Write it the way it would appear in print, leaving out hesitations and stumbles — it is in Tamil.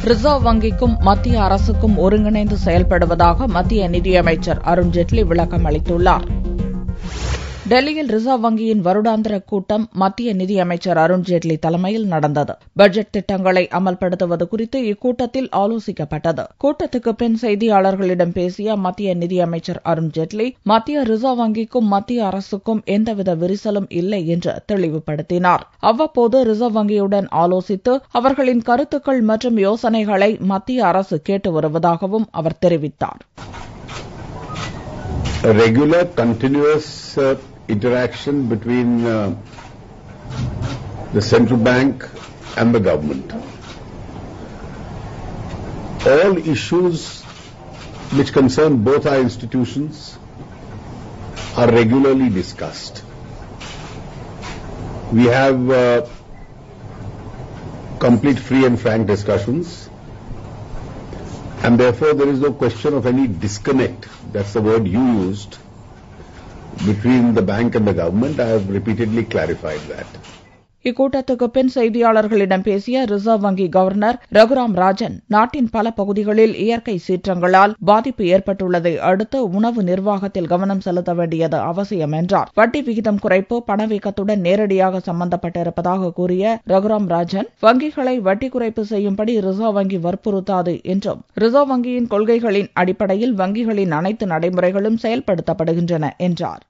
ரிசர்வ் வங்கிக்கும் மத்திய அரசுக்கும் ஒருங்கிணைந்து செயல்படுவதாக மத்திய நிதியமைச்சர் அருண் ஜேட்லி விளக்கம் அளித்துள்ளார். டெல்லியில் ரிசர்வ் வங்கியின் வருடாந்திர கூட்டம் மத்திய நிதியமைச்சர் அருண் ஜேட்லி தலைமையில் நடந்தது. பட்ஜெட் திட்டங்களை அமல்படுத்துவது குறித்து இக்கூட்டத்தில் ஆலோசிக்கப்பட்டது. கூட்டத்துக்கு பின் செய்தியாளர்களிடம் பேசிய மத்திய நிதியமைச்சர் அருண் ஜேட்லி, மத்திய ரிசர்வ் வங்கிக்கும் மத்திய அரசுக்கும் எந்தவித விரிசலும் இல்லை என்று தெளிவுபடுத்தினார். அவ்வப்போது ரிசர்வ் வங்கியுடன் ஆலோசித்து அவர்களின் கருத்துக்கள் மற்றும் யோசனைகளை மத்திய அரசு கேட்டு வருவதாகவும் அவர் தெரிவித்தார். Regular, continuous interaction between the central bank and the government. All issues which concern both our institutions are regularly discussed. We have complete free and frank discussions, and therefore there is no question of any disconnect. That's the word you used. Between the bank and the government, I have repeatedly clarified that. இக்கூட்டத்துக்கு பின் செய்தியாளர்களிடம் பேசிய ரிசர்வ் வங்கி கவர்னர் ரகுராம் ராஜன், நாட்டின் பல பகுதிகளில் இயற்கை சீற்றங்களால் பாதிப்பு ஏற்பட்டுள்ளதை அடுத்து உணவு நிர்வாகத்தில் கவனம் செலுத்த வேண்டியது அவசியம் என்றார். வட்டி விகிதம் குறைப்பு பணவீக்கத்துடன் நேரடியாக சம்பந்தப்பட்டிருப்பதாக கூறிய ரகுராம் ராஜன், வங்கிகளை வட்டி குறைப்பு செய்யும்படி ரிசர்வ் வங்கி வற்புறுத்தாது என்றும், ரிசர்வ் வங்கியின் கொள்கைகளின் அடிப்படையில் வங்கிகளின் அனைத்து நடைமுறைகளும் செயல்படுத்தப்படுகின்றன என்றார்.